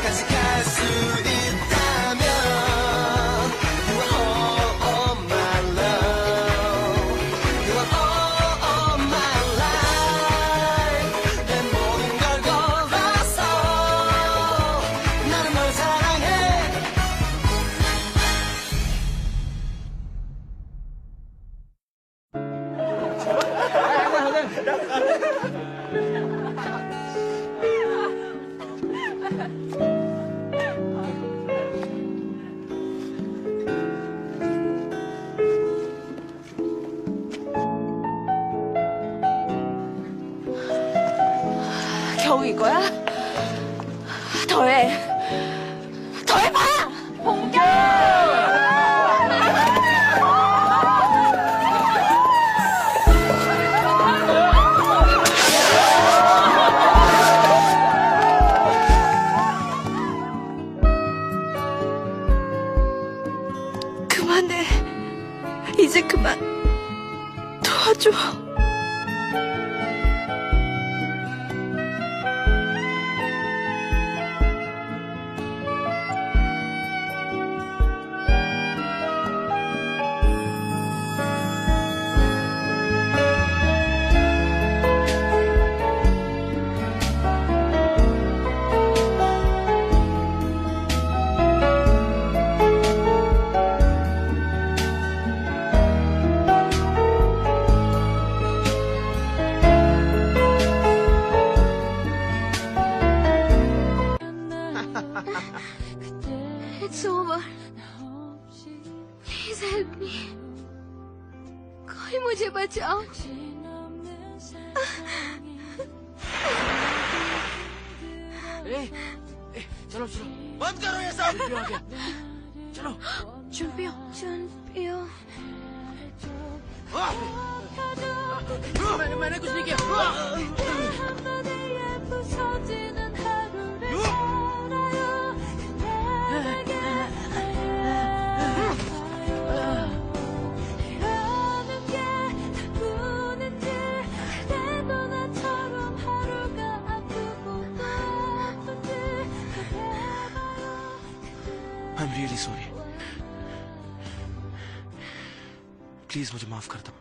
끝까지 갈 수 있다면 You are all my love You are all my life 내 모든 걸 걸었어 나는 널 사랑해 겨우 이거야? 더해. 더해봐! 공격! 그만해. 이제 그만. 도와줘. It's over. Please help me. कोई मुझे बचाओ. चलो चलो बंद करो ये सब चलो 준비요. 준비요. मैंने कुछ नहीं किया I'm really sorry. प्लीज मुझे माफ कर दो.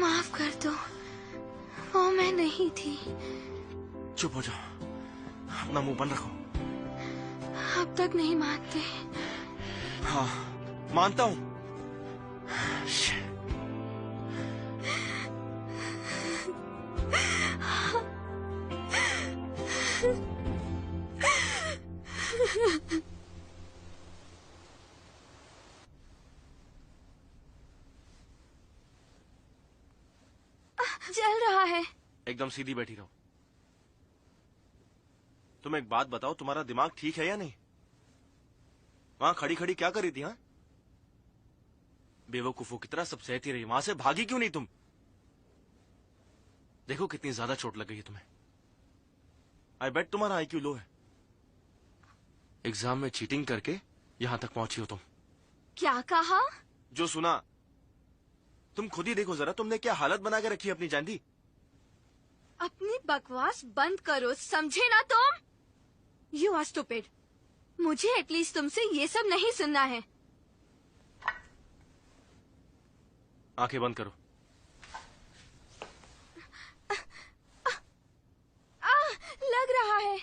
माफ कर दो. वो मैं नहीं थी. चुप हो जाओ. अपना मुंह बंद रखो. अब तक नहीं मानते. हाँ मानता हूँ. जल रहा है. एकदम सीधी बैठी रहो. तुम एक बात बताओ, तुम्हारा दिमाग ठीक है या नहीं? वहां खड़ी खड़ी क्या कर रही थी? हाँ, बेवकूफों की तरह सब सहती रही. वहां से भागी क्यों नहीं तुम? देखो कितनी ज्यादा चोट लग गई है तुम्हें. आई बेट तुम्हारा आईक्यू लो है. एग्जाम में चीटिंग करके यहां तक पहुंची हो तुम. क्या कहा? जो सुना. तुम खुद ही देखो जरा, तुमने क्या हालत बना के रखी है अपनी जान. अपनी बकवास बंद करो, समझे ना तुम? You are stupid. मुझे एटलीस्ट तुमसे ये सब नहीं सुनना है. आंखें बंद करो. लग रहा है.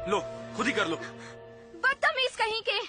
लो खुद ही कर लो. बदतमीज कहीं के.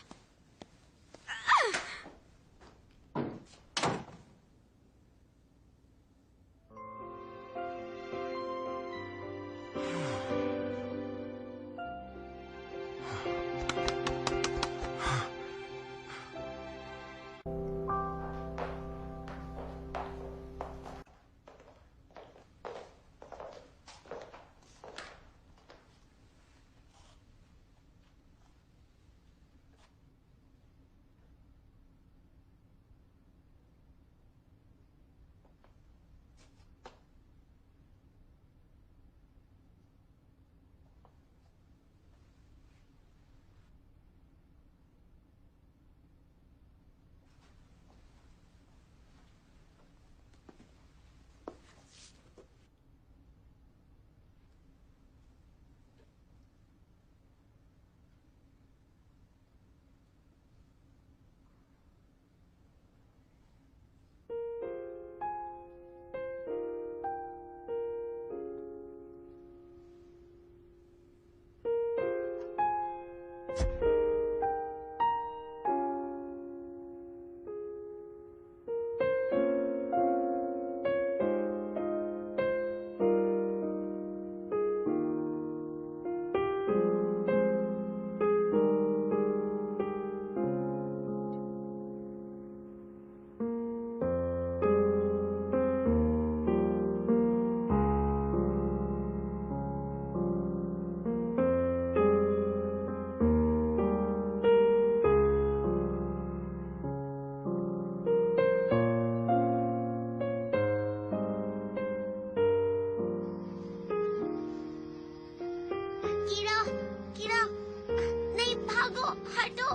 भागो, हटो,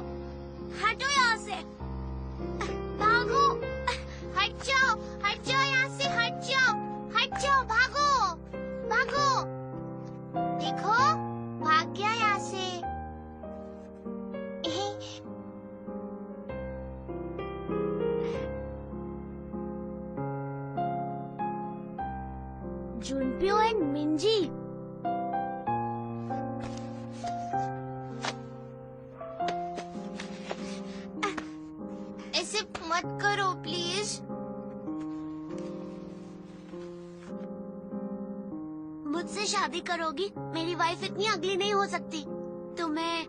हटो यहाँ से, भागो, हट जाओ यहाँ से, हट जाओ, भागो, भागो, देखो, भाग गया यहाँ से। जुनप्यो एंड मिंजी, ऐसे मत करो प्लीज। मुझसे शादी करोगी? मेरी वाइफ इतनी अगली नहीं हो सकती। तुम्हें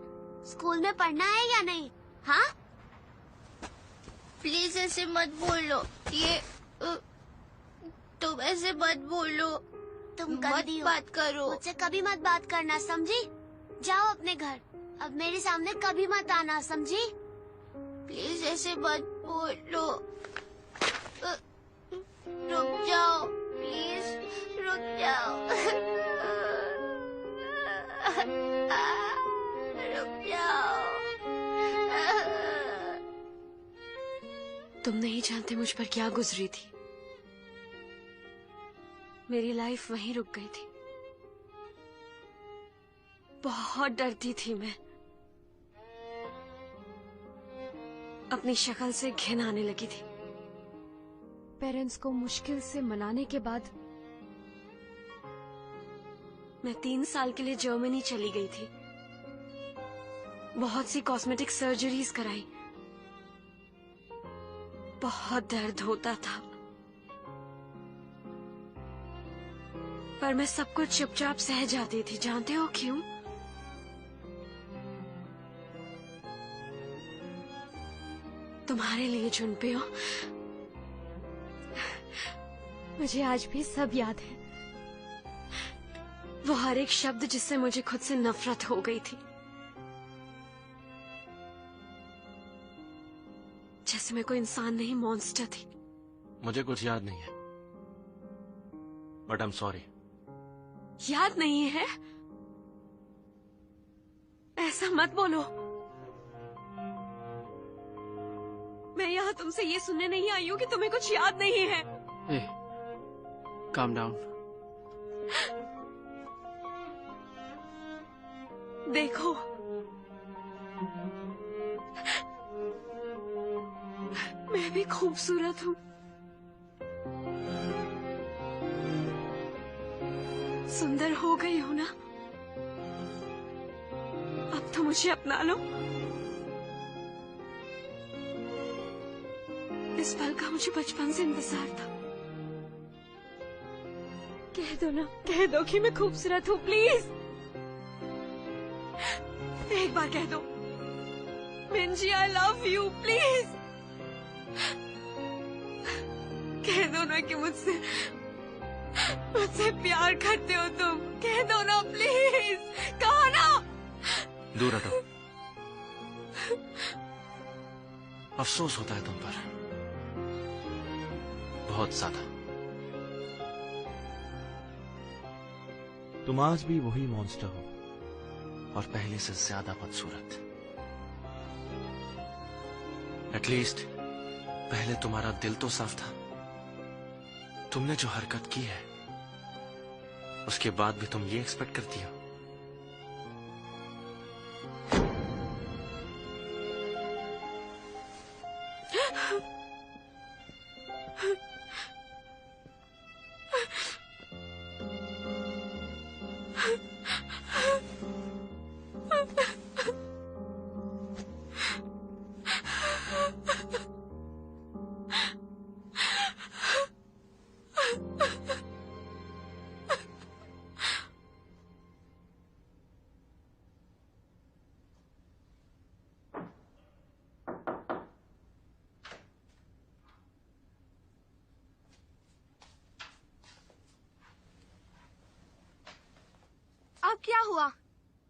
स्कूल में पढ़ना है या नहीं? हाँ? प्लीज ऐसे मत बोलो, ये तुम ऐसे मत बोलो, तुम गंदी हो। बात करो, मुझसे कभी मत बात करना, समझी? जाओ अपने घर, अब मेरे सामने कभी मत आना, समझी? प्लीज ऐसे मत बोलो, रुक जाओ, प्लीज रुक जाओ, रुक जाओ। तुम नहीं जानते मुझ पर क्या गुजरी थी। मेरी लाइफ वहीं रुक गई थी। बहुत डरती थी मैं, अपनी शक्ल से घिन आने लगी थी। पेरेंट्स को मुश्किल से मनाने के बाद मैं 3 साल के लिए जर्मनी चली गई थी। बहुत सी कॉस्मेटिक सर्जरीज कराई। बहुत दर्द होता था, पर मैं सब कुछ चुपचाप सह जाती थी। जानते हो क्यों? तुम्हारे लिए जुनप्यो। मुझे आज भी सब याद है, वो हर एक शब्द जिससे मुझे खुद से नफरत हो गई थी। जैसे मैं कोई इंसान नहीं, मॉन्स्टर थी। मुझे कुछ याद नहीं है, बट आई एम सॉरी। याद नहीं है? ऐसा मत बोलो। मैं यहाँ तुमसे ये सुनने नहीं आई हूँ कि तुम्हें कुछ याद नहीं है। Hey, calm down. देखो, मैं भी खूबसूरत हूँ। सुंदर हो गई हूँ ना? अब तो मुझे अपना लो। इस पल का मुझे बचपन से इंतजार था। कह दो ना, कह दो कि मैं खूबसूरत हूँ, प्लीज। एक बार कह दो, मिंजी आई लव यू, प्लीज। कह दो ना कि मुझसे प्यार करते हो तुम। कह दो ना प्लीज, कहो ना। दूर हटो। अफसोस होता है तुम पर, बहुत ज्यादा। तुम आज भी वही मॉन्स्टर हो, और पहले से ज्यादा बदसूरत। एटलीस्ट पहले तुम्हारा दिल तो साफ था। तुमने जो हरकत की है, उसके बाद भी तुम ये एक्सपेक्ट करती हो? अब क्या हुआ?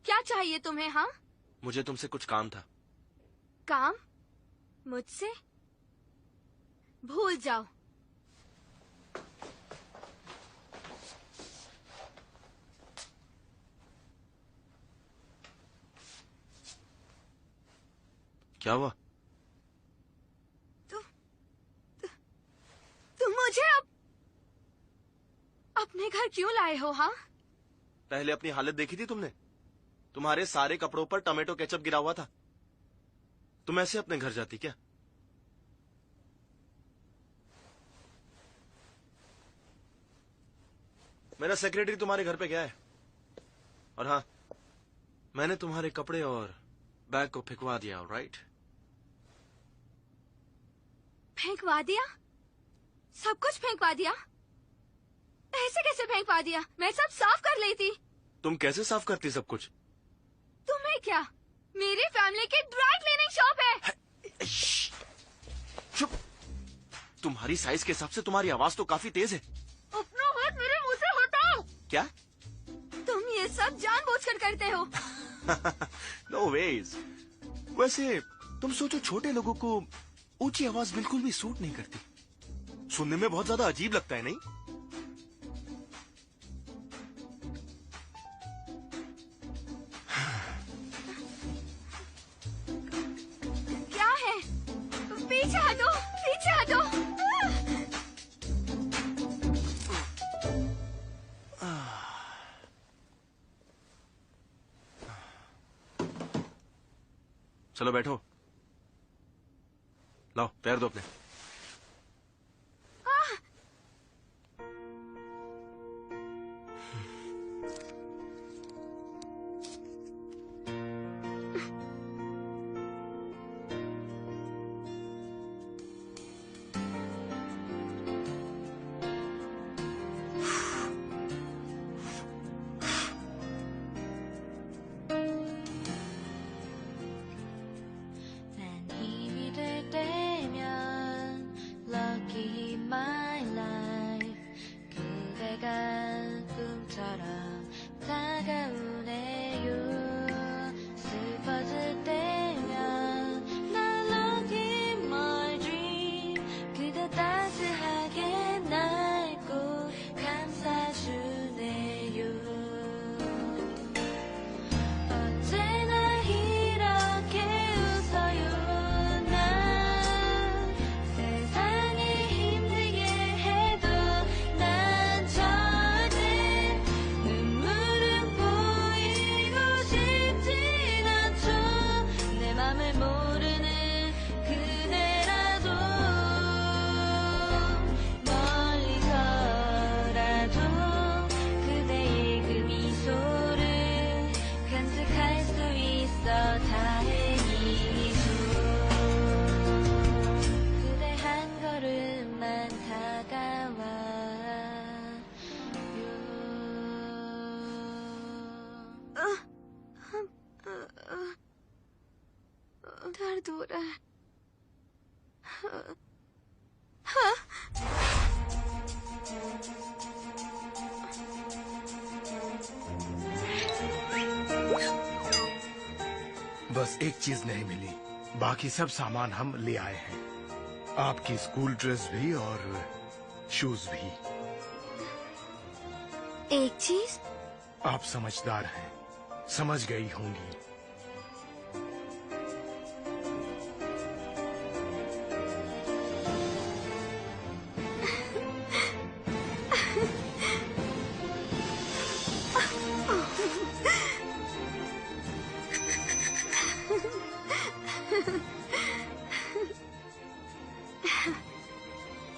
क्या चाहिए तुम्हें? हाँ, मुझे तुमसे कुछ काम था। काम? मुझसे? भूल जाओ। क्या हुआ? तुम मुझे अपने घर क्यों लाए हो? हाँ, पहले अपनी हालत देखी थी तुमने? तुम्हारे सारे कपड़ों पर टमाटो केचप गिरा हुआ था। तुम ऐसे अपने घर जाती क्या? मेरा सेक्रेटरी तुम्हारे घर पे गया है, और हाँ, मैंने तुम्हारे कपड़े और बैग को फेंकवा दिया, राइट? फेंकवा दिया? सब कुछ फेंकवा दिया? ऐसे कैसे फेंकवा दिया? मैं सब साफ कर ली थी। तुम कैसे साफ करती सब कुछ? तुम्हें क्या? मेरी फैमिली की ड्राई क्लीनिंग शॉप है। चुप। तुम्हारी साइज के हिसाब से तुम्हारी आवाज तो काफी तेज है। अपना हाथ मेरे मुंह से हटाओ। क्या? तुम ये सब जानबूझकर करते हो। No ways. वैसे तुम सोचो, छोटे लोगों को ऊंची आवाज बिल्कुल भी सूट नहीं करती। सुनने में बहुत ज्यादा अजीब लगता है, नहीं? क्या है? पीछे हटो, पीछे हटो। चलो बैठो। लाओ पैर दो अपने। दर्द हो रहा है। बस एक चीज नहीं मिली, बाकी सब सामान हम ले आए हैं। आपकी स्कूल ड्रेस भी और शूज भी। एक चीज? आप समझदार हैं, समझ गई होंगी।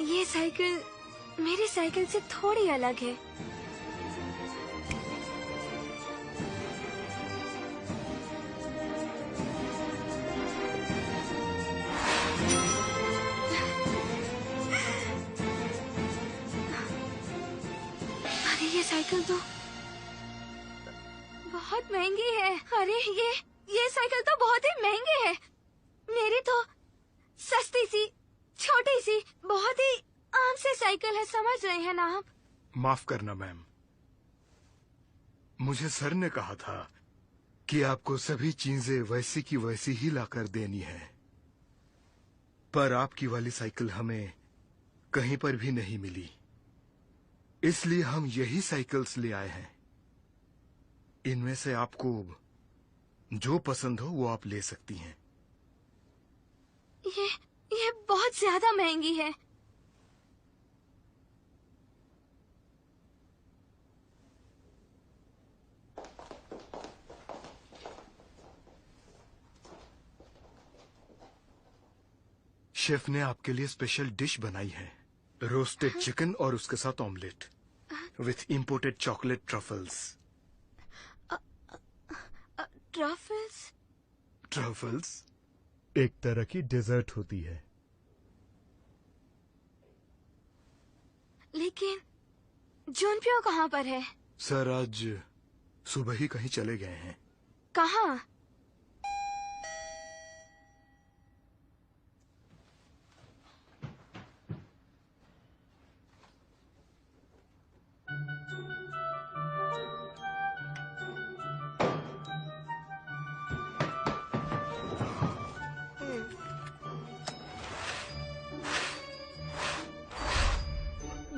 ये साइकिल मेरी साइकिल से थोड़ी अलग है। अरे ये साइकिल तो बहुत महंगी है। अरे ये साइकिल तो बहुत ही महंगी है। मेरी तो सस्ती सी, छोटी सी, बहुत ही आम सी साइकिल है, समझ रहे हैं ना आप? माफ करना मैम, मुझे सर ने कहा था कि आपको सभी चीजें वैसी की वैसी ही लाकर देनी है, पर आपकी वाली साइकिल हमें कहीं पर भी नहीं मिली, इसलिए हम यही साइकिल्स ले आए हैं। इनमें से आपको जो पसंद हो वो आप ले सकती हैं। ये बहुत ज्यादा महंगी है। शेफ ने आपके लिए स्पेशल डिश बनाई है, रोस्टेड चिकन और उसके साथ omelette with imported chocolate truffles. Truffles? Truffles एक तरह की डेजर्ट होती है। लेकिन जूनप्यो कहाँ पर है? सर आज सुबह ही कहीं चले गए हैं। कहाँ?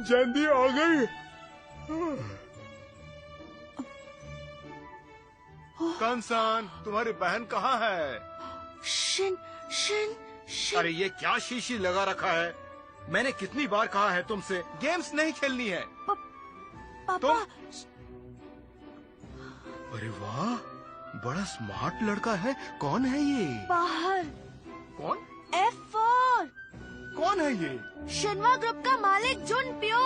जल्दी आ गई। कंसन, तुम्हारी बहन कहाँ है? Shin Shin Shin. अरे ये क्या शीशी लगा रखा है? मैंने कितनी बार कहा है तुमसे गेम्स नहीं खेलनी है। पापा। अरे वाह, बड़ा स्मार्ट लड़का है। कौन है ये? बाहर। कौन? F4। कौन है ये? शिनवा ग्रुप का मालिक जूनप्यो।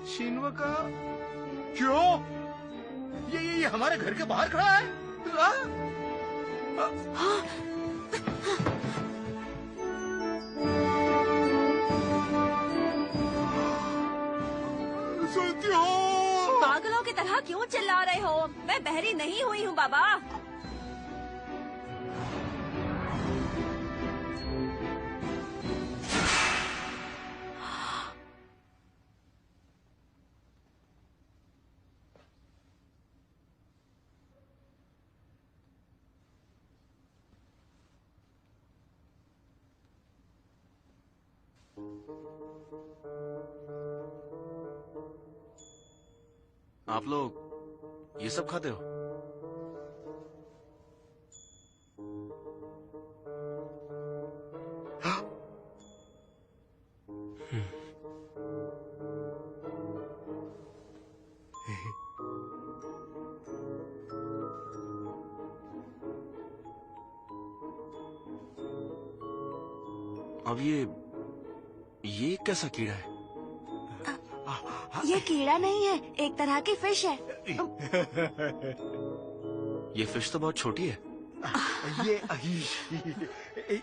शिनवा का? क्यों? ये हमारे घर के बाहर खड़ा है। सुनती हो? पागलों की तरह क्यों चिल्ला रहे हो? मैं बहरी नहीं हुई हूँ बाबा। आप लोग ये सब खाते हो? अब ये कैसा कीड़ा है? ये कीड़ा नहीं है, एक तरह की फिश है। ये फिश तो बहुत छोटी है।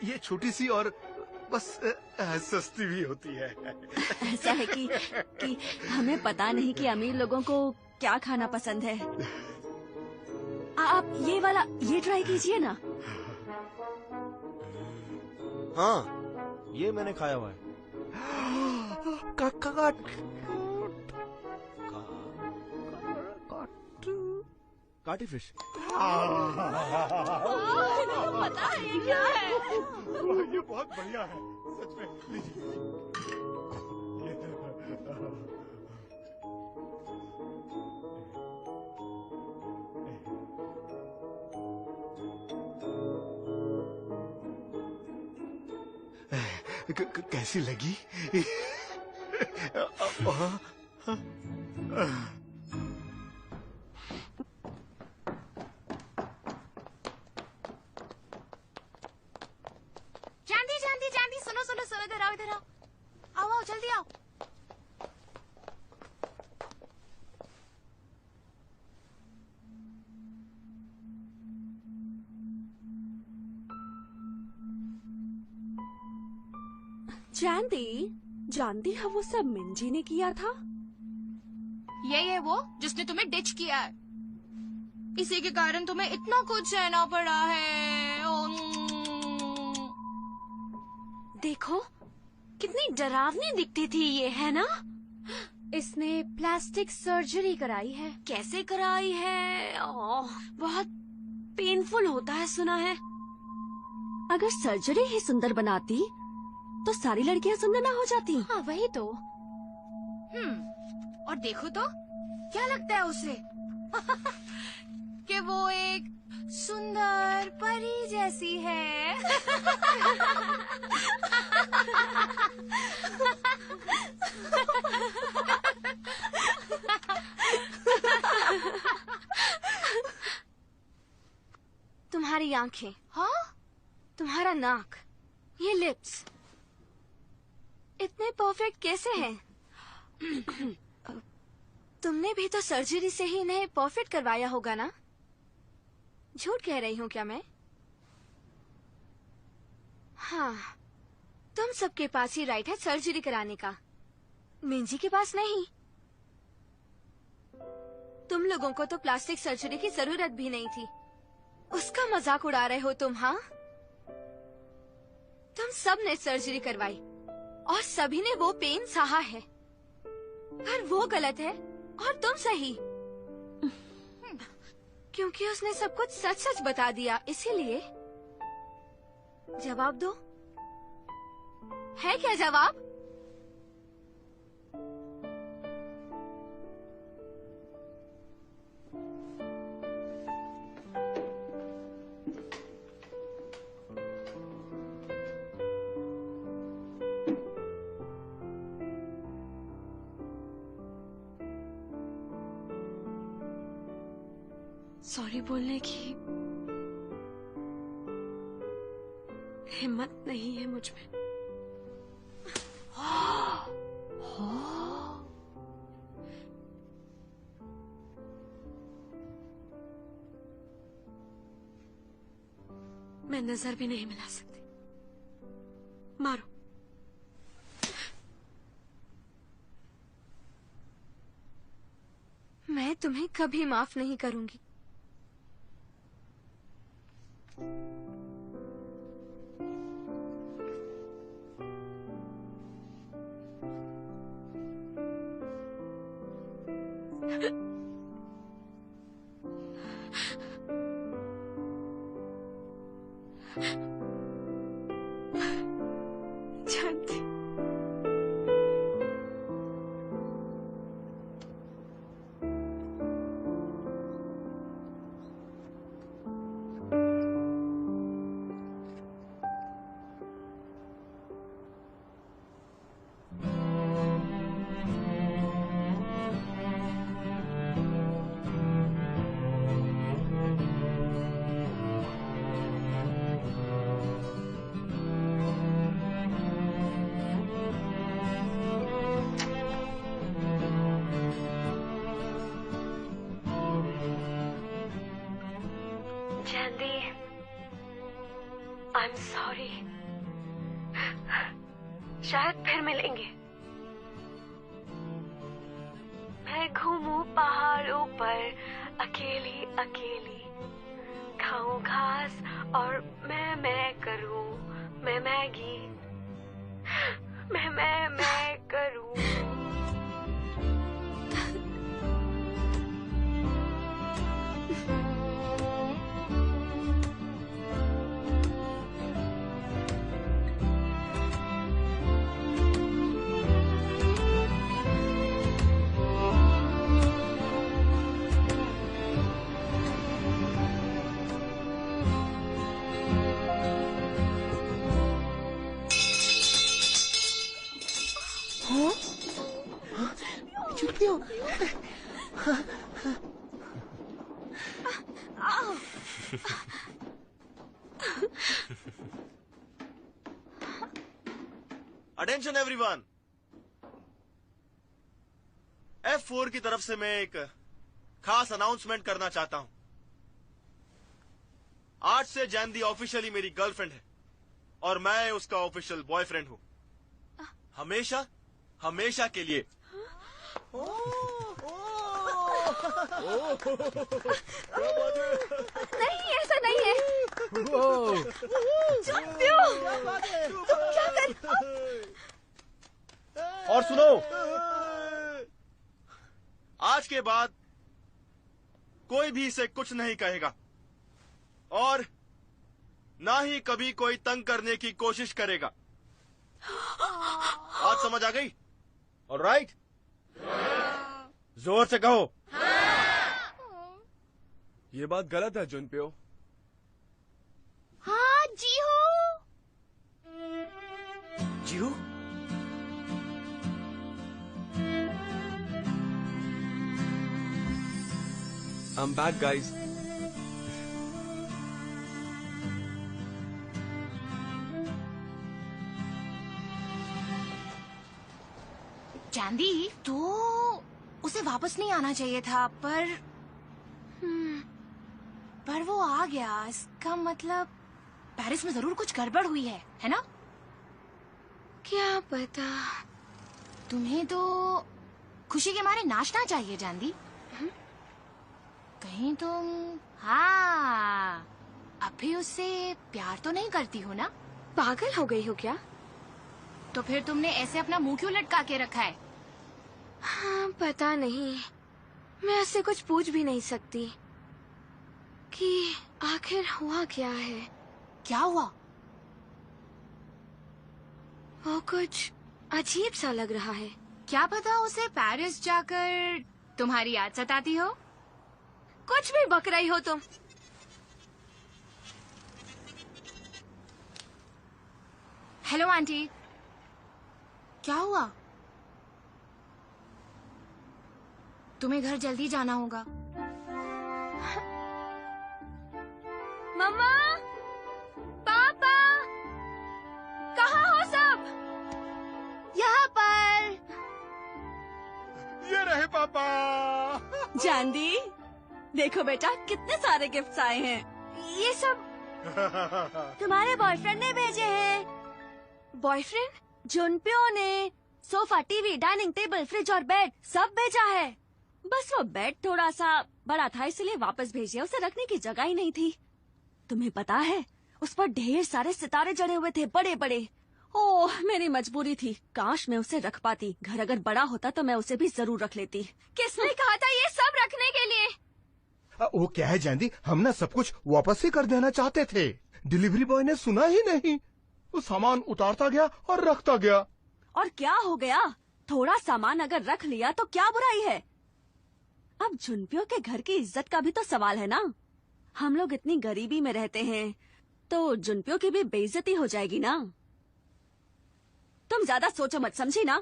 ये छोटी सी और बस सस्ती भी होती है। ऐसा है कि हमें पता नहीं कि अमीर लोगों को क्या खाना पसंद है। आप ये ट्राई कीजिए ना। हाँ, ये मैंने खाया हुआ है। काटी फिश। पता है ये क्या है? ये बहुत बढ़िया है सच में। कैसी लगी? चांदी सुनो इधर आओ आओ जल्दी आओ। जानती है वो सब मिंजी ने किया था। यही है वो जिसने तुम्हें डिच किया है। इसी के कारण तुम्हें इतना कुछ सहना पड़ा है। देखो कितनी डरावनी दिखती थी ये, है ना? इसने प्लास्टिक सर्जरी कराई है। कैसे कराई है? बहुत पेनफुल होता है सुना है। अगर सर्जरी ही सुंदर बनाती तो सारी लड़कियां सुंदर ना हो जाती। हाँ वही तो। और देखो तो क्या लगता है उसे कि वो एक सुंदर परी जैसी जैसी है। तुम्हारी आंखें, हाँ, तुम्हारा नाक, ये लिप्स इतने परफेक्ट कैसे हैं? तुमने भी तो सर्जरी से ही इन्हें परफेक्ट करवाया होगा ना? झूठ कह रही हूँ क्या मैं? हाँ, तुम सबके पास ही राइट है सर्जरी कराने का, मिंजी के पास नहीं। तुम लोगों को तो प्लास्टिक सर्जरी की जरूरत भी नहीं थी, उसका मजाक उड़ा रहे हो तुम, हाँ? तुम सब ने सर्जरी करवाई और सभी ने वो पेन सहा है, पर वो गलत है और तुम सही, क्योंकि उसने सब कुछ सच सच बता दिया। इसीलिए जवाब दो, है क्या जवाब? सॉरी बोलने की हिम्मत नहीं है मुझ में। मैं नजर भी नहीं मिला सकती। मारो। मैं तुम्हें कभी माफ नहीं करूंगी। जानती जानती, आई एम सॉरी। शायद फिर मिलेंगे। मैं घूमूं पहाड़ों पर अकेली अकेली, खाऊं घास और मैं करूं मैं मैगी, मैं करूं। अटेंशन एवरीवन, F4 की तरफ से मैं एक खास अनाउंसमेंट करना चाहता हूं। आज से जैनदी ऑफिशियली मेरी गर्लफ्रेंड है और मैं उसका ऑफिशियल बॉयफ्रेंड हूं, हमेशा हमेशा के लिए। नहीं, ऐसा नहीं है। क्या कर? और सुनो, आज के बाद कोई भी इसे कुछ नहीं कहेगा और ना ही कभी कोई तंग करने की कोशिश करेगा। बात समझ आ गई? ऑलराइट? जोर से कहो। ये बात गलत है जुनप्यो। हाँ जीहू। जीहू? I'm back, guys. चांदी, तो उसे वापस नहीं आना चाहिए था, पर वो आ गया। इसका मतलब पेरिस में जरूर कुछ गड़बड़ हुई है ना? क्या पता। तुम्हें तो खुशी के मारे नाचना चाहिए चांदी। कहीं तुम हाँ अभी उससे प्यार तो नहीं करती हो ना? पागल हो गई हो क्या? तो फिर तुमने ऐसे अपना मुंह क्यों लटका के रखा है? हाँ, पता नहीं। मैं उससे कुछ पूछ भी नहीं सकती कि आखिर हुआ क्या है। क्या हुआ? वो कुछ अजीब सा लग रहा है। क्या पता उसे पेरिस जाकर तुम्हारी याद सताती हो? कुछ भी बक रही हो तुम। हेलो आंटी, क्या हुआ? तुम्हें घर जल्दी जाना होगा। मम्मा, पापा, कहाँ हो सब? यहाँ पर। ये रहे पापा। चांदी, देखो बेटा कितने सारे गिफ्ट्स आए हैं। ये सब तुम्हारे बॉयफ्रेंड ने भेजे हैं। बॉयफ्रेंड? जुनप्यो ने sofa, TV, dining table, fridge और बेड सब भेजा है। बस वो बेड थोड़ा सा बड़ा था इसलिए वापस भेजिए, उसे रखने की जगह ही नहीं थी। तुम्हें पता है उस पर ढेर सारे सितारे जड़े हुए थे, बड़े बड़े। ओह, मेरी मजबूरी थी, काश मैं उसे रख पाती। घर अगर बड़ा होता तो मैं उसे भी जरूर रख लेती। किसने कहा था ये सब रखने के लिए? वो क्या है जानदी, हम ना सब कुछ वापस ही कर देना चाहते थे। डिलीवरी बॉय ने सुना ही नहीं। वो सामान उतारता गया और रखता गया। और क्या हो गया? थोड़ा सामान अगर रख लिया तो क्या बुराई है? अब झुनपियों के घर की इज्जत का भी तो सवाल है ना। हम लोग इतनी गरीबी में रहते हैं तो झुनपियों की भी बेइज्जती हो जाएगी ना। तुम ज्यादा सोचो मत, समझी ना?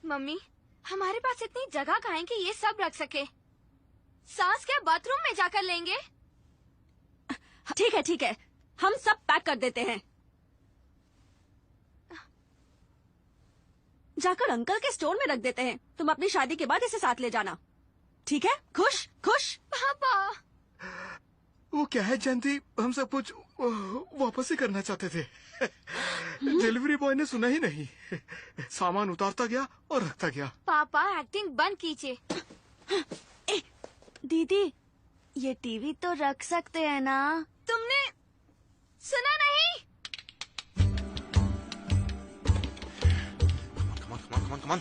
मम्मी, हमारे पास इतनी जगह कहाँ है कि ये सब रख सके? सास क्या बाथरूम में जाकर लेंगे? ठीक है, हम सब पैक कर देते हैं। जाकर अंकल के स्टोर में रख देते हैं। तुम अपनी शादी के बाद इसे साथ ले जाना, ठीक है? खुश खुश? पापा, वो क्या है जानदी, हम सब कुछ वापस ही करना चाहते थे। डिलीवरी बॉय ने सुना ही नहीं। सामान उतारता गया और रखता गया। पापा एक्टिंग बंद कीजिए। दीदी, ये टीवी तो रख सकते हैं ना? तुमने सुना नहीं? Come on.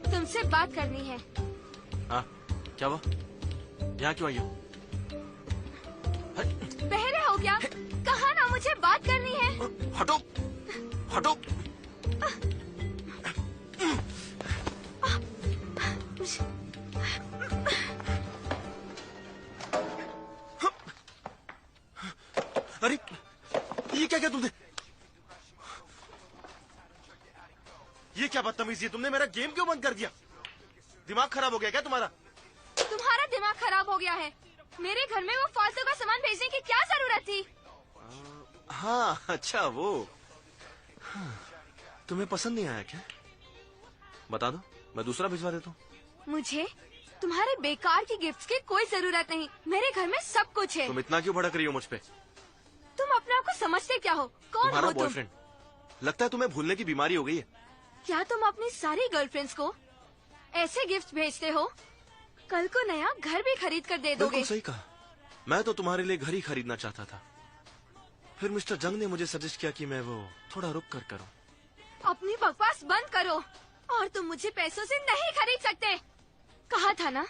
तुमसे बात करनी है। हाँ, क्या हुआ? यहाँ क्यों आई हो? बहरे हो क्या? कहा ना मुझे बात करनी है। हटो, हटो। अरे, ये क्या तुमने? ये क्या बदतमीजी है? तुमने मेरा गेम क्यों बंद कर दिया? दिमाग खराब हो गया क्या तुम्हारा? तुम्हारा दिमाग खराब हो गया है। मेरे घर में वो फालतू का सामान भेजने की क्या जरूरत थी? हाँ, अच्छा वो। हाँ, तुम्हें पसंद नहीं आया क्या? बता दो, मैं दूसरा भिजवा देता हूँ। मुझे तुम्हारे बेकार की गिफ्ट्स की कोई जरूरत नहीं। मेरे घर में सब कुछ है। तुम इतना क्यों भड़क रही हो मुझ पे? तुम अपने आप को समझते क्या हो? कौन तुम्हारा हो तुम? बॉयफ्रेंड। लगता है तुम्हें भूलने की बीमारी हो गई है। क्या तुम अपनी सारी गर्लफ्रेंड्स को ऐसे गिफ्ट भेजते हो? कल को नया घर भी खरीद कर दे दोगे। बिल्कुल सही कहा। मैं तो तुम्हारे लिए घर ही खरीदना चाहता था। फिर मिस्टर जंग ने मुझे सजेस्ट किया कि मैं वो थोड़ा रुक कर करूं। अपनी बकवास बंद करो। और तुम मुझे पैसों से नहीं खरीद सकते। कहा था ना,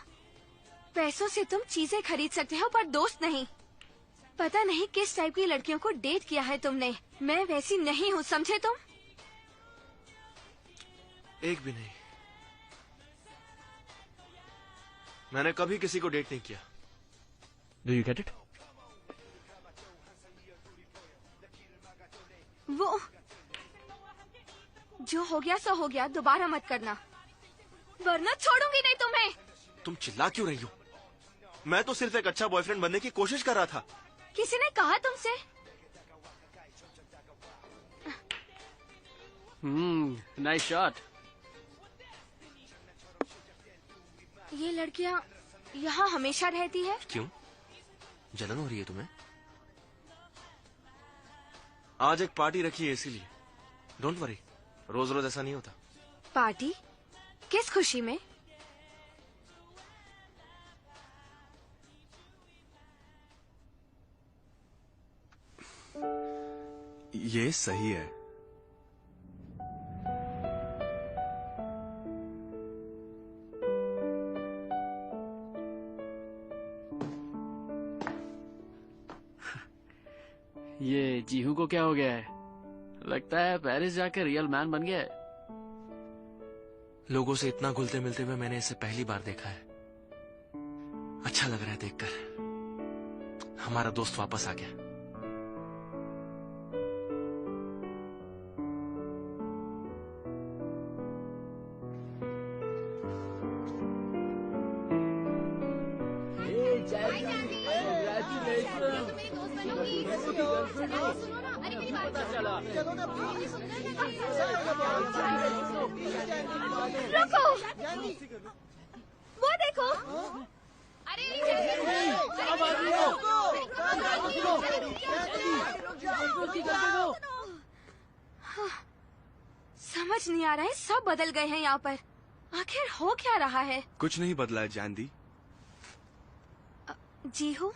पैसों से तुम चीजें खरीद सकते हो पर दोस्त नहीं। पता नहीं किस टाइप की लड़कियों को डेट किया है तुमने। मैं वैसी नहीं हूँ, समझे तुम? एक भी नहीं। मैंने कभी किसी को डेट नहीं किया। Do you get it? वो जो हो गया सो हो गया, दोबारा मत करना, वरना छोड़ूंगी नहीं तुम्हें। तुम चिल्ला क्यों रही हो? मैं तो सिर्फ एक अच्छा बॉयफ्रेंड बनने की कोशिश कर रहा था। किसी ने कहा तुमसे? Nice shot. ये लड़कियाँ यहाँ हमेशा रहती है? क्यों? जलन हो रही है तुम्हें? आज एक पार्टी रखी है इसीलिए। डोंट वरी, रोज रोज ऐसा नहीं होता। पार्टी? किस खुशी में? ये सही है। ये जीहू को क्या हो गया है? लगता है पेरिस जाकर रियल मैन बन गया है। लोगों से इतना घुलते मिलते हुए मैंने इसे पहली बार देखा है। अच्छा लग रहा है देखकर। हमारा दोस्त वापस आ गया। रुको, वो देखो। समझ नहीं आ रहा है, सब बदल गए हैं यहाँ पर। आखिर हो क्या रहा है? कुछ नहीं बदला है जानदी। जी हूँ।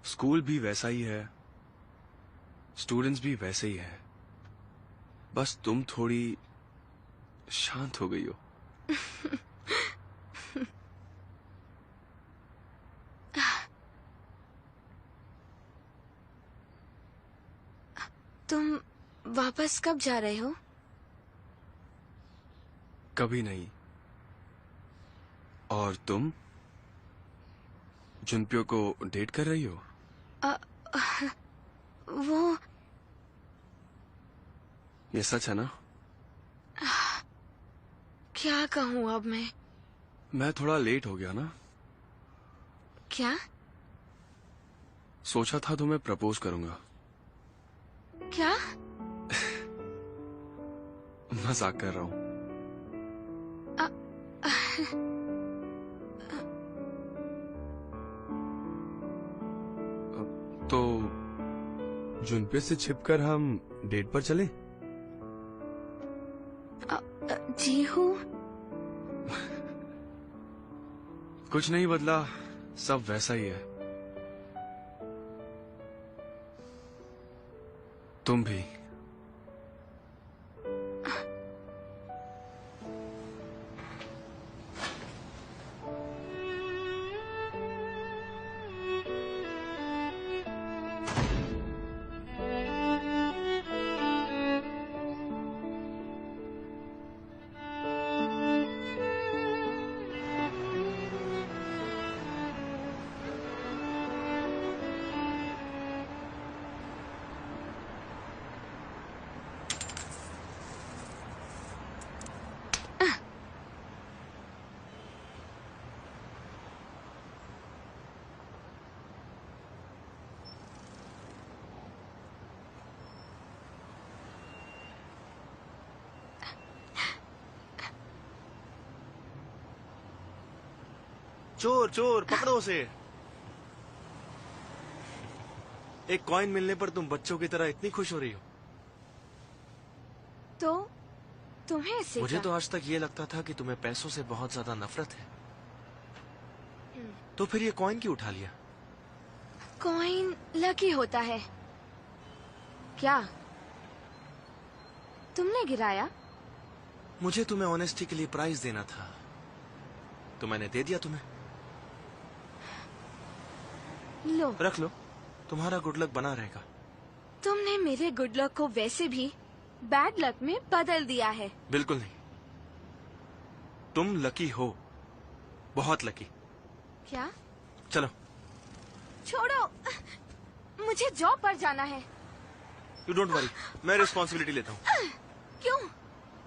स्कूल भी वैसा ही है, स्टूडेंट्स भी वैसे ही है, बस तुम थोड़ी शांत हो गई हो। तुम वापस कब जा रहे हो? कभी नहीं। और तुम जुनप्यो को डेट कर रही हो? वो ये सच है ना? क्या कहूँ अब मैं थोड़ा लेट हो गया ना। क्या? सोचा था तुम्हें प्रपोज करूंगा। क्या? मजाक कर रहा हूँ। तो जुनपे से छिपकर हम डेट पर चले? जी हूँ। कुछ नहीं बदला, सब वैसा ही है। तुम भी। चोर चोर पकड़ो उसे। एक कॉइन मिलने पर तुम बच्चों की तरह इतनी खुश हो रही हो। तो तुम्हें इससे मुझे क्या? तो आज तक ये लगता था कि तुम्हें पैसों से बहुत ज्यादा नफरत है। तो फिर ये कॉइन क्यों उठा लिया? कॉइन लकी होता है क्या? तुमने गिराया? मुझे तुम्हें ऑनेस्टी के लिए प्राइज देना था, तो मैंने दे दिया तुम्हें। लो, रख लो, तुम्हारा गुड लक बना रहेगा। तुमने मेरे गुड लक को वैसे भी बैड लक में बदल दिया है। बिल्कुल नहीं, तुम लकी हो, बहुत लकी। क्या? चलो। छोड़ो, मुझे जॉब पर जाना है। यू डोंट वरी, मैं रिस्पॉन्सिबिलिटी लेता हूँ। क्यों?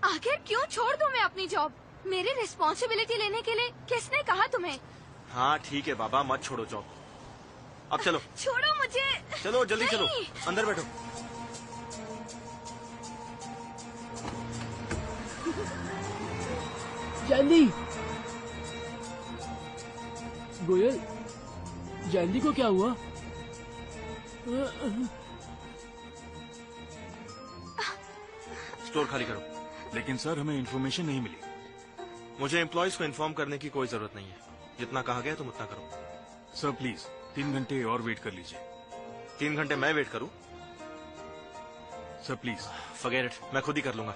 आखिर क्यों छोड़ दूं मैं अपनी जॉब? मेरी रिस्पॉन्सिबिलिटी लेने के लिए किसने कहा तुम्हें? हाँ ठीक है बाबा, मत छोड़ो जॉब। अब चलो। छोड़ो मुझे। चलो जल्दी चलो, नहीं। अंदर बैठो। जानवी, गोयल, जानवी को क्या हुआ? स्टोर खाली करो। लेकिन सर हमें इन्फॉर्मेशन नहीं मिली। मुझे एम्प्लॉयज को इन्फॉर्म करने की कोई जरूरत नहीं है। जितना कहा गया तुम उतना करो। सर प्लीज 3 घंटे और वेट कर लीजिए। 3 घंटे मैं वेट करूं? Sir please. फॉरगेट इट, मैं खुद ही कर लूंगा।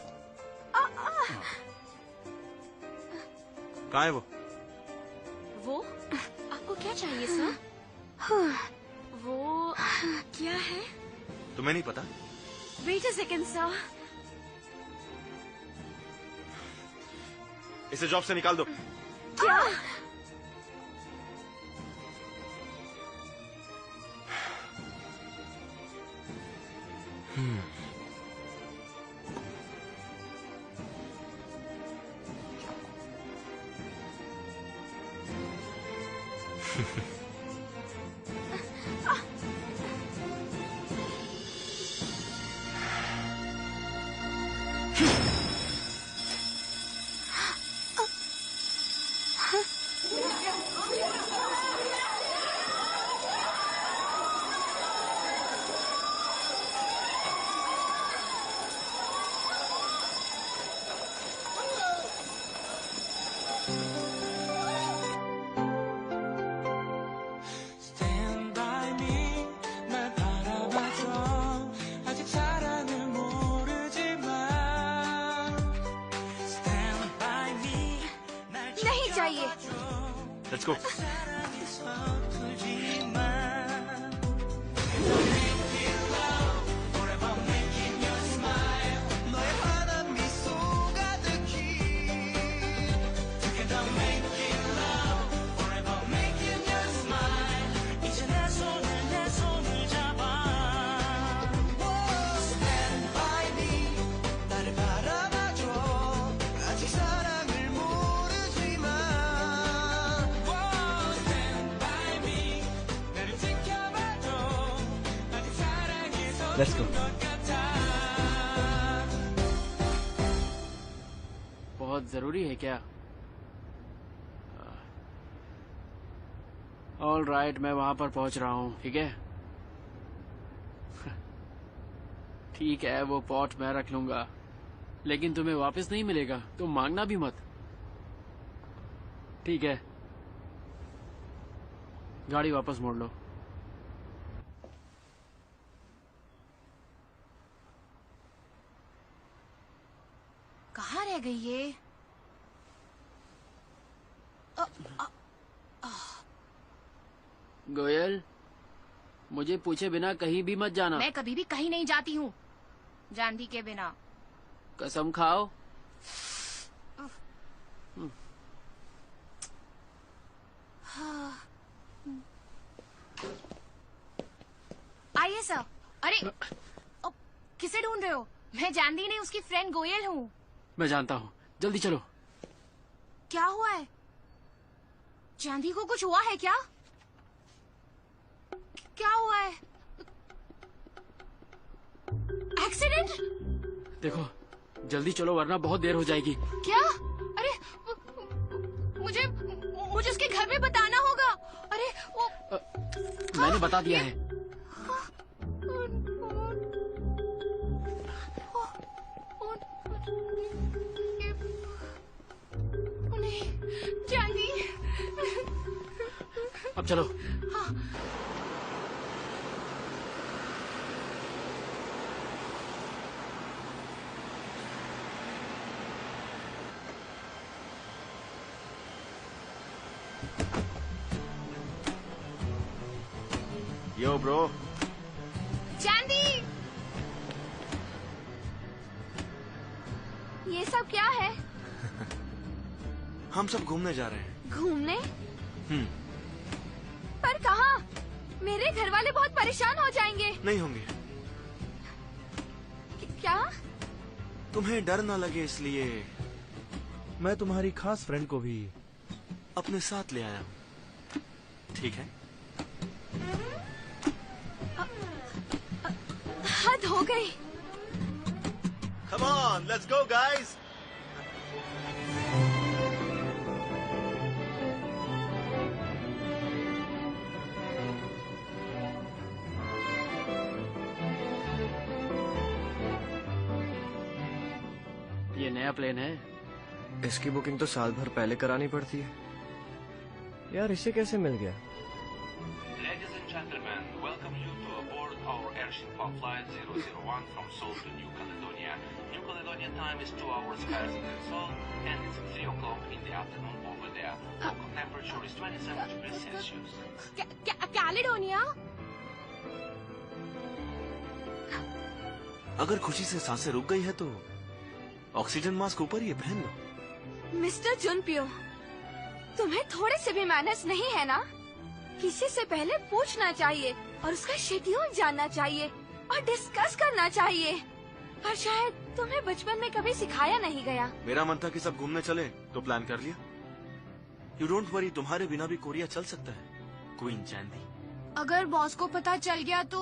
कहाँ है वो? वो? आपको क्या चाहिए सर? वो क्या है? तुम्हें नहीं पता? Wait a second sir. इसे जॉब से निकाल दो। क्या? नहीं चाहिए। Let's go. Let's go. बहुत जरूरी है क्या? ऑल राइट, मैं वहां पर पहुंच रहा हूँ। ठीक है ठीक है, वो पॉट मैं रख लूंगा, लेकिन तुम्हें वापस नहीं मिलेगा। तुम मांगना भी मत। ठीक है, गाड़ी वापस मोड़ लो। कहाँ रह गई ये? गोयल, मुझे पूछे बिना कहीं भी मत जाना। मैं कभी भी कहीं नहीं जाती हूँ जानवी के बिना। कसम खाओ। आइए सर। अरे किसे ढूंढ रहे हो? मैं जानवी नहीं, उसकी फ्रेंड गोयल हूँ। मैं जानता हूँ, जल्दी चलो। क्या हुआ है? जानवी को कुछ हुआ है क्या? क्या हुआ है? एक्सीडेंट? देखो, जल्दी चलो वरना बहुत देर हो जाएगी। क्या? अरे मुझे उसके घर में बताना होगा। अरे वो मैंने बता दिया है। जानवी, अब चलो। हाँ। यो ब्रो, चांदी, ये सब क्या है? हम सब घूमने जा रहे हैं। घूमने? पर कहाँ? मेरे घर वाले बहुत परेशान हो जाएंगे। नहीं होंगे। क्या? तुम्हें डर ना लगे इसलिए मैं तुम्हारी खास फ्रेंड को भी अपने साथ ले आया हूँ। ठीक है? हद हो गई। Come on, let's go guys. ये नया प्लेन है। इसकी बुकिंग तो साल भर पहले करानी पड़ती है यार, इसे कैसे मिल गया? Ladies and gentlemen, welcome you to aboard our airship flight 001 from Seoul to New Caledonia. New Caledonia time is 2 hours faster than Seoul, and it's 3 o'clock in the afternoon over there. Local temperature is 27 degrees Celsius. Caledonia? अगर खुशी से सांसें रुक गई है तो oxygen mask ऊपर ही है, पहन लो। मिस्टर जुनपियो, तुम्हें थोड़े से भी मैनर्स नहीं है ना? किसी से पहले पूछना चाहिए और उसका शेड्यूल जानना चाहिए और डिस्कस करना चाहिए। पर शायद तुम्हें बचपन में कभी सिखाया नहीं गया। मेरा मन था कि सब घूमने चले, तो प्लान कर लिया। यू डोंट वरी, तुम्हारे बिना भी कोरिया चल सकता है, क्वीन चांदी। अगर बॉस को पता चल गया तो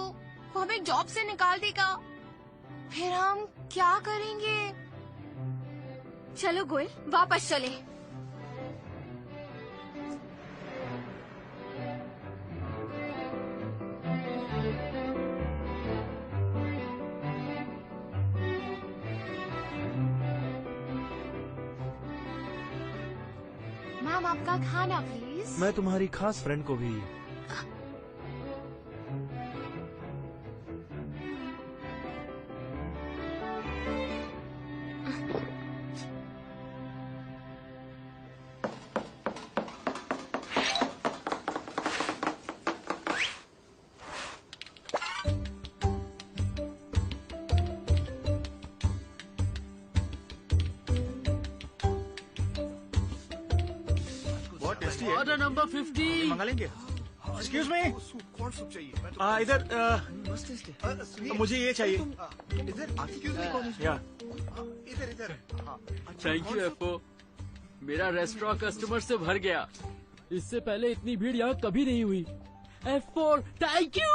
वो हमें जॉब से निकाल देगा। फिर हम क्या करेंगे? चलो गोयल, वापस चले। मैम, आपका खाना प्लीज। मैं तुम्हारी खास फ्रेंड को भी ऑर्डर नंबर 50 मंगा लेंगे। एक्सक्यूज मी, कौन सूप चाहिए? इधर मुझे ये चाहिए। इधर या इधर इधर। थैंक यू एफओ, मेरा रेस्टोरेंट कस्टमर से भर गया। इससे पहले इतनी भीड़ यहाँ कभी नहीं हुई। F4, thank you.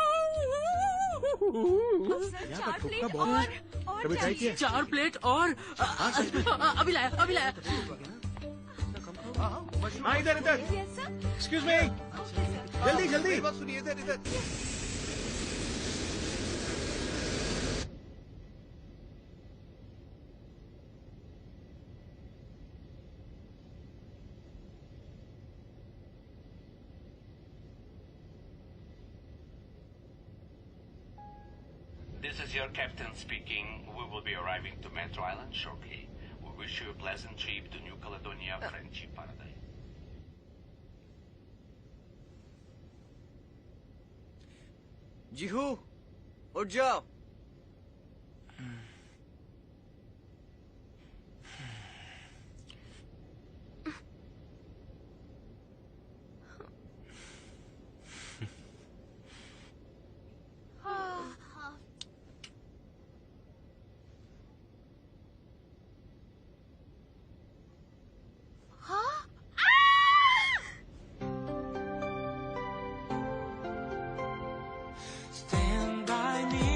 यहाँ का ठुक्का बहुत कभी ट्राई किया? 4 प्लेट और अभी लाया। हाँ, इधर इधर। एक्सक्यूज मी, जल्दी जल्दी। मेरी बात सुनिए, इधर इधर। This is your captain speaking. We will be arriving to Metro Island shortly. We wish you a pleasant trip to New Caledonia, Friendship Paradise. जीहू, उठ जाओ। Stand by me.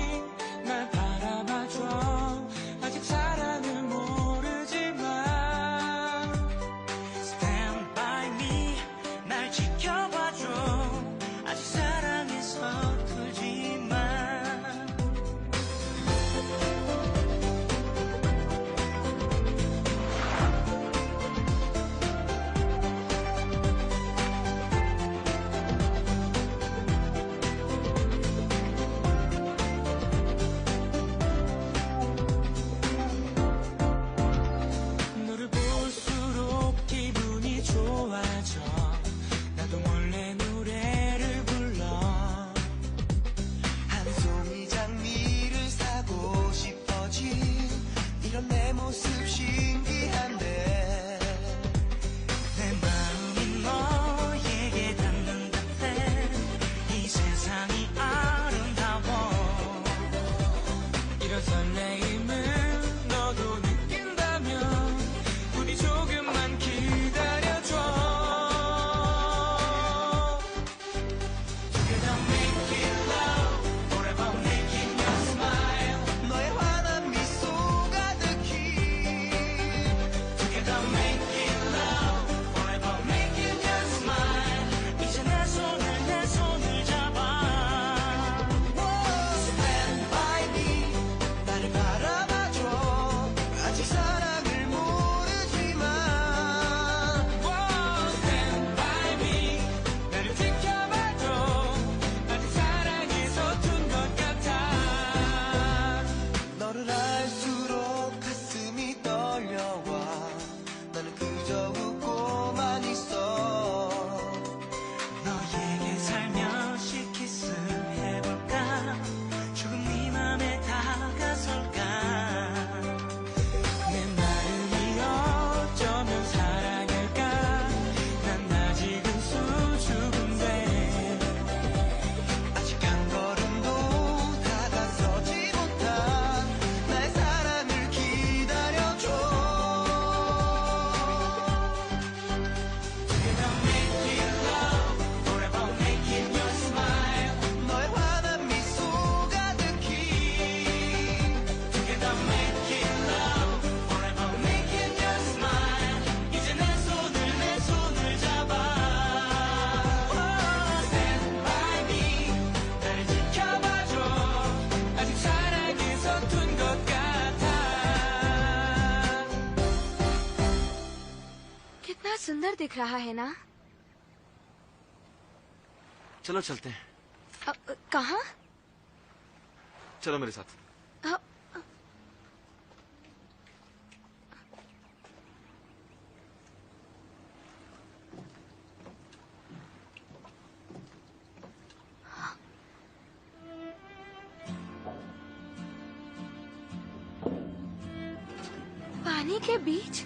सुंदर दिख रहा है ना? चलो चलते हैं। कहाँ? चलो मेरे साथ। पानी के बीच?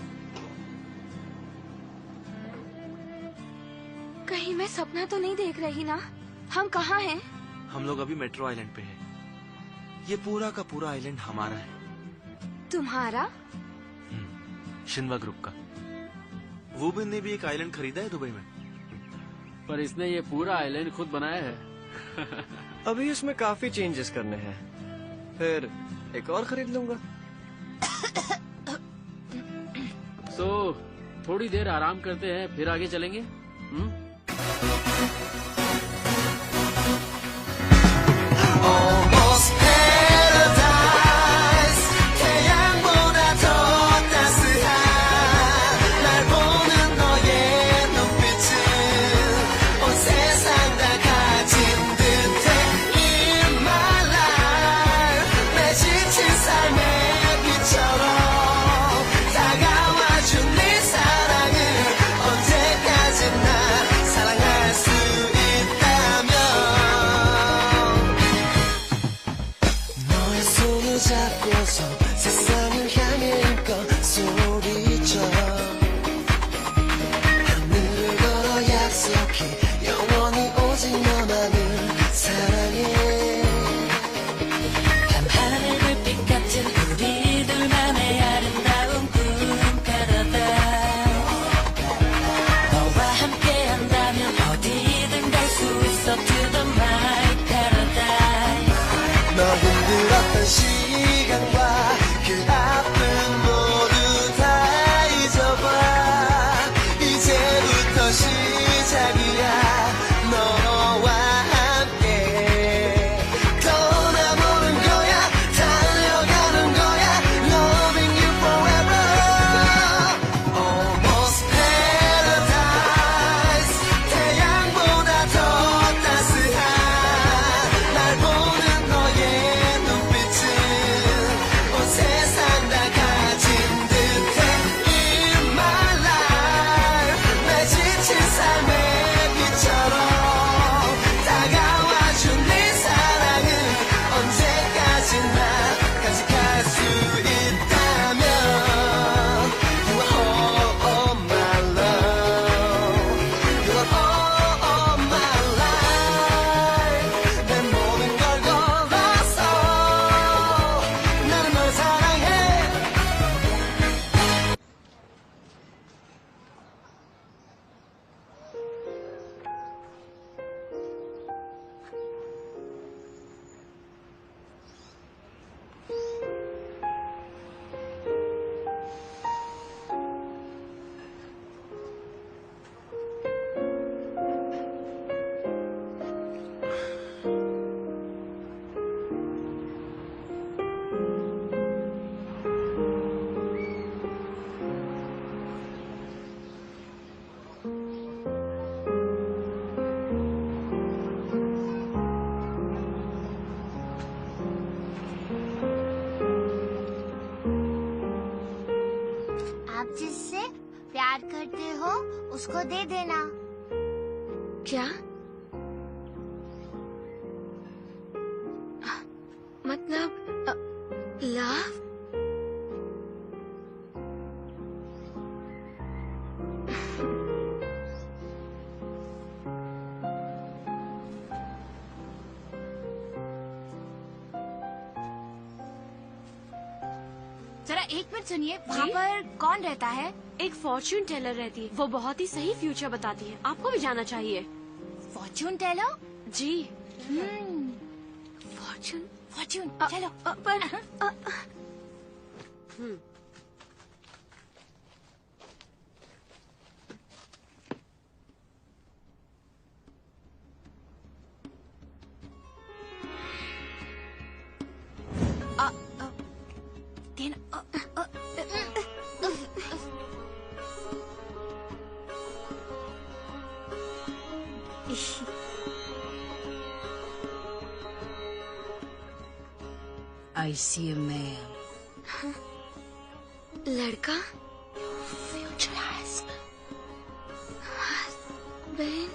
कहीं मैं सपना तो नहीं देख रही ना? हम कहाँ हैं? हम लोग अभी मेट्रो आइलैंड पे हैं। ये पूरा का पूरा आइलैंड हमारा है। तुम्हारा? शिन्वा ग्रुप का। वुबिन ने भी एक आइलैंड खरीदा है दुबई में। पर इसने ये पूरा आइलैंड खुद बनाया है। अभी इसमें काफी चेंजेस करने हैं, फिर एक और खरीद लूंगा। तो थोड़ी देर आराम करते हैं, फिर आगे चलेंगे। उसको दे देना। क्या? मतलब लव? जरा एक मिनट सुनिए, वहाँ पर कौन रहता है? एक फॉर्च्यून टेलर रहती है, वो बहुत ही सही फ्यूचर बताती है, आपको भी जाना चाहिए। Fortune teller? जी। फॉर्च्यून फॉर्च्यून चलो। I see a man. लड़का? Future husband. बहन?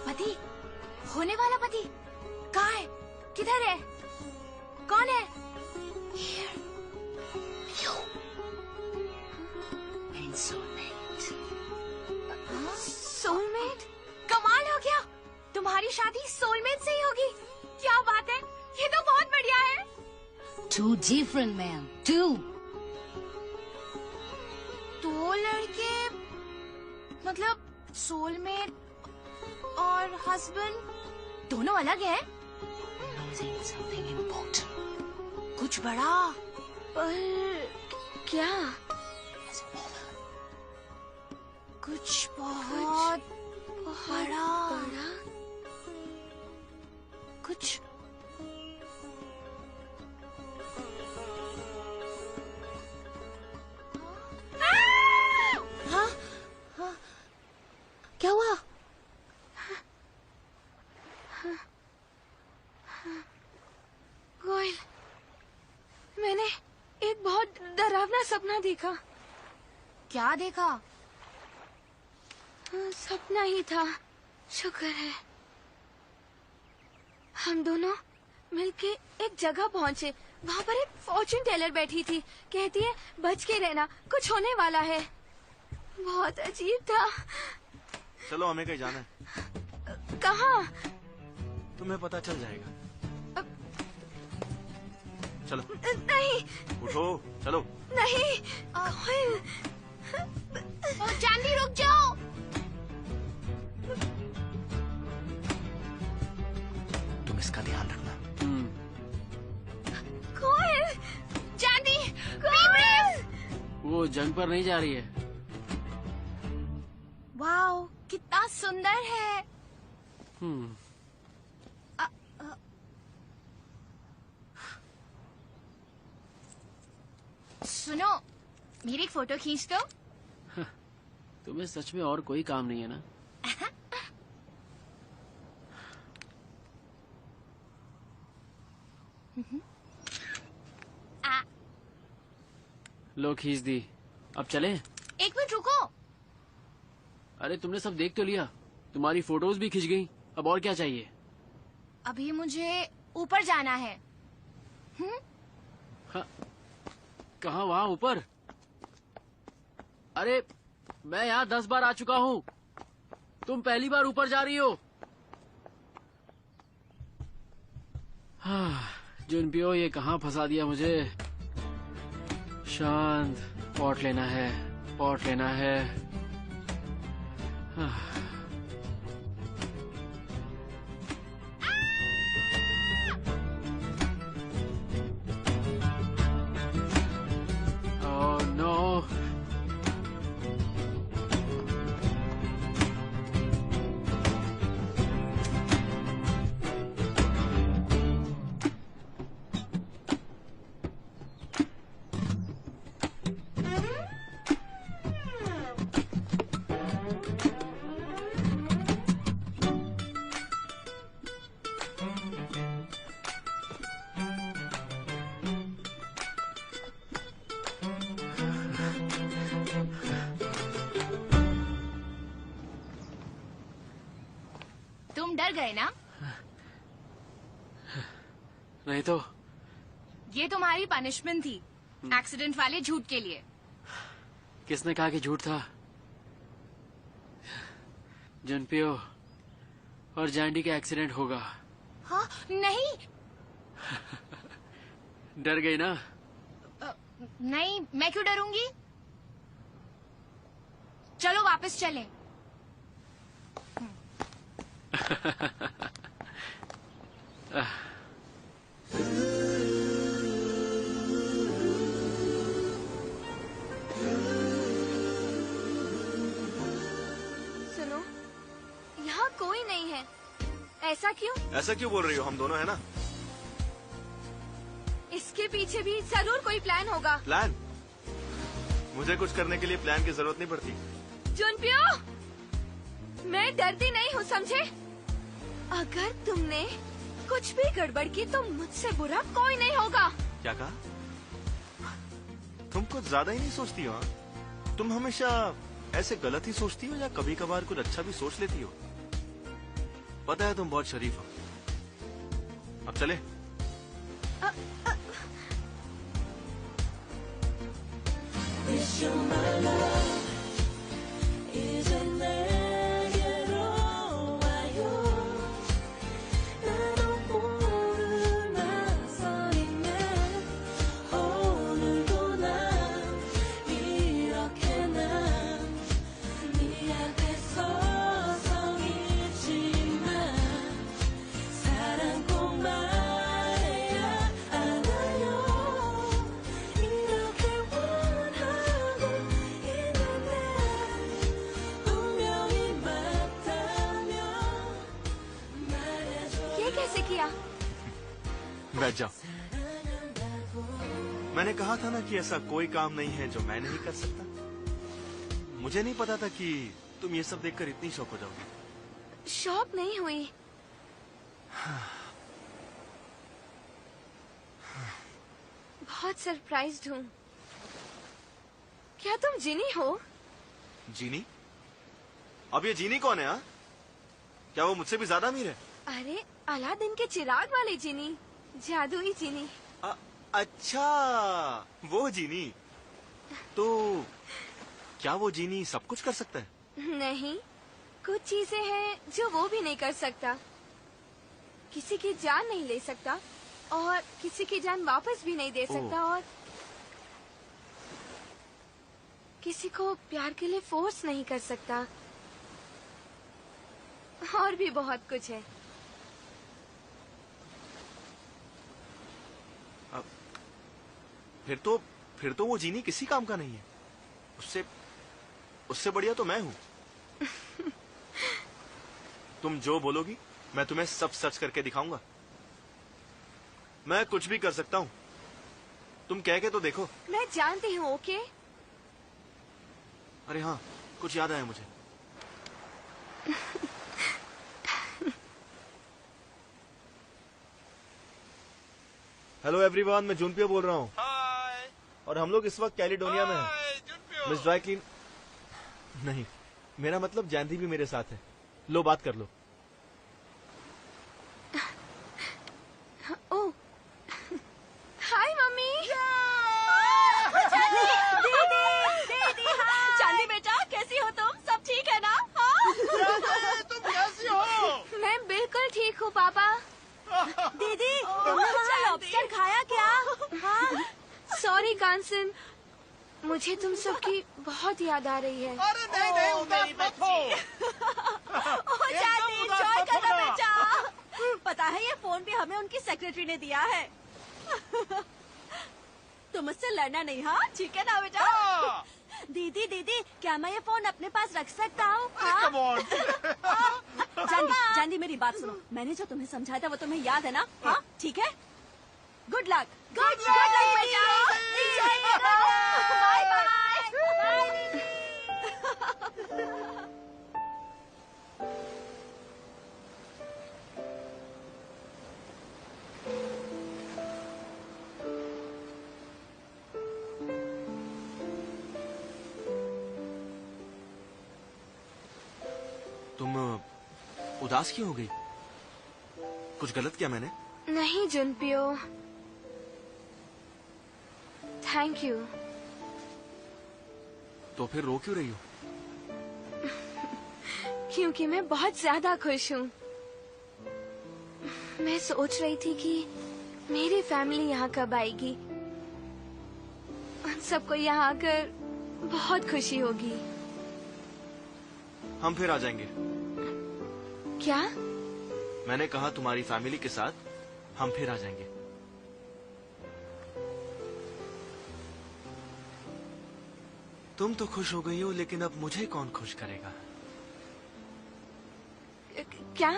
पति, होने वाला पति कहाँ है? किधर है? कौन है? Here. You. And soulmate. Soulmate? कमाल हो गया, तुम्हारी शादी सोलमेट से ही होगी। क्या बात है, ये तो बहुत बढ़िया है। 2 different men. 2. 2 लड़के, मतलब सोलमेट और हस्बैंड दोनों अलग हैं? Losing something important. कुछ बड़ा। पर क्या? His mother. कुछ बहुत बड़ा। कुछ हाँ? हाँ? क्या हुआ? गोयल, मैंने एक बहुत डरावना सपना देखा। क्या देखा? सपना ही था, शुक्र है। हम दोनों मिलके एक जगह पहुंचे। वहाँ पर एक फॉर्चून टेलर बैठी थी। कहती है बच के रहना, कुछ होने वाला है। बहुत अजीब था। चलो, हमें कहीं जाना है। कहाँ? तुम्हें पता चल जाएगा। चलो। नहीं। उठो, चलो। नहीं। गोयल। चांदी रुक जाओ। तुम इसका ध्यान रखना। गोयल। चांदी, गोयल। वो जंग पर नहीं जा रही है। वाओ, कितना सुंदर है। सुनो, मेरी एक फोटो खींच दो। तुम्हें सच में और कोई काम नहीं है ना? लो, खींच दी। अब चलें? 1 मिनट रुको। अरे तुमने सब देख तो लिया, तुम्हारी फोटोज भी खिंच गई। अब और क्या चाहिए? अभी मुझे ऊपर जाना है। हाँ, कहाँ? वहाँ ऊपर? अरे मैं यहाँ 10 बार आ चुका हूँ, तुम पहली बार ऊपर जा रही हो। हाँ, जुनपियो, ये कहाँ फंसा दिया मुझे। शांत, पॉट लेना है, पॉट लेना है। हाँ। Oh no. तुम डर गए ना? नहीं तो। ये तुम्हारी पनिशमेंट थी, एक्सीडेंट वाले झूठ के लिए। किसने कहा कि झूठ था? जुनपियो और जैंडी का एक्सीडेंट होगा। हाँ? नहीं। डर गई ना? नहीं, मैं क्यों डरूंगी? चलो वापस चलें। सुनो, यहाँ कोई नहीं है। ऐसा क्यों? ऐसा क्यों बोल रही हो? हम दोनों है ना। इसके पीछे भी जरूर कोई प्लान होगा। प्लान? मुझे कुछ करने के लिए प्लान की जरूरत नहीं पड़ती। जुनपियो, मैं डरती नहीं हूँ, समझे? अगर तुमने कुछ भी गड़बड़ की तो मुझसे बुरा कोई नहीं होगा। क्या कहा? तुम कुछ ज्यादा ही नहीं सोचती हो? हाँ? तुम हमेशा ऐसे गलत ही सोचती हो या कभी कभार कुछ अच्छा भी सोच लेती हो? पता है तुम बहुत शरीफ हो। अब चले? कैसे किया? बैठ जाओ। मैंने कहा था ना कि ऐसा कोई काम नहीं है जो मैं नहीं कर सकता। मुझे नहीं पता था कि तुम ये सब देखकर इतनी शौक हो जाओगी। शौक नहीं हुई। बहुत सरप्राइज्ड हूँ। क्या तुम जिनी हो? जीनी? अब ये जीनी कौन है? हाँ? क्या वो मुझसे भी ज्यादा अमीर है? अरे अलादीन के चिराग वाली जीनी, जादुई जीनी। अच्छा, वो जीनी। तो क्या वो जीनी सब कुछ कर सकता है? नहीं, कुछ चीजें हैं जो वो भी नहीं कर सकता। किसी की जान नहीं ले सकता और किसी की जान वापस भी नहीं दे सकता और किसी को प्यार के लिए फोर्स नहीं कर सकता और भी बहुत कुछ है। फिर तो वो जीनी किसी काम का नहीं है। उससे बढ़िया तो मैं हूँ। तुम जो बोलोगी मैं तुम्हें सब सर्च करके दिखाऊंगा। मैं कुछ भी कर सकता हूँ। तुम कह के तो देखो। मैं जानती हूँ। ओके। अरे हाँ, कुछ याद आया मुझे। हेलो एवरीवन, मैं जुनपियो बोल रहा हूँ। और हम लोग इस वक्त कैलिडोनिया में हैं। मिस ड्राई क्लीन नहीं, मेरा मतलब जैनदी भी मेरे साथ है। लो बात कर लो। ओह, हाय मम्मी। चांदी बेटा, कैसी हो तुम? सब ठीक है ना? हाँ? तुम कैसी हो? मैं बिल्कुल ठीक हूँ पापा। दीदी, तुमने वहाँ लॉबस्टर खाया क्या? हाँ? सॉरी कांसन, मुझे तुम सबकी बहुत याद आ रही है। अरे नहीं, मेरी बच्ची। चांदी, एंजॉय करना बेटा। पता है ये फोन भी हमें उनकी सेक्रेटरी ने दिया है। तुम मुझसे लड़ना नहीं, हाँ? ठीक है ना बेटा? दीदी, क्या मैं ये फोन अपने पास रख सकता हूँ? हाँ? चांदी, मेरी बात सुनो। मैंने जो तुम्हें समझाया था वो तुम्हें याद है ना? हाँ? ठीक है? Good luck. गुड लक बेटा। एंजॉय करो। Bye bye. तुम उदास क्यों हो गई? कुछ गलत किया मैंने? नहीं जुनपियो, थैंक यू। तो फिर रो क्यों रही हो? क्योंकि मैं बहुत ज्यादा खुश हूँ। मैं सोच रही थी कि मेरी फैमिली यहाँ कब आएगी। उन सबको यहाँ आकर बहुत खुशी होगी। हम फिर आ जाएंगे। क्या? मैंने कहा तुम्हारी फैमिली के साथ हम फिर आ जाएंगे। तुम तो खुश हो गई हो, लेकिन अब मुझे कौन खुश करेगा? क्या?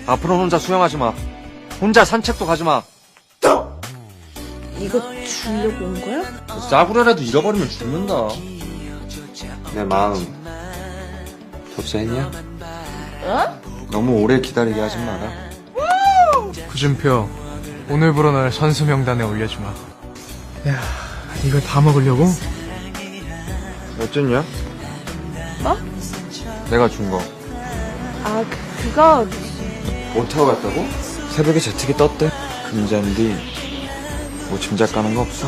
앞으로는 혼자 수영하지 마. 혼자 산책도 가지 마. 이거 주려고 온 거야? 싸구려라도 잃어버리면 죽는다. 내 마음 접수했냐? 어? 너무 오래 기다리게 하지 마라. 구준표, 오늘부로 널 선수 명단에 올려주마. 야, 이걸 다 먹으려고? 어쨌냐? 뭐? 내가 준 거. 아, 그거 못 타고 갔다고? 새벽에 제특이 떴대. 금잔디. 뭐 짐작 가는 거 없어?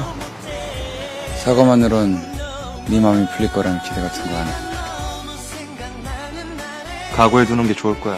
사과만으론 네 마음이 풀릴 거라는 기대 같은 거 안 해. 각오해두는 게 좋을 거야.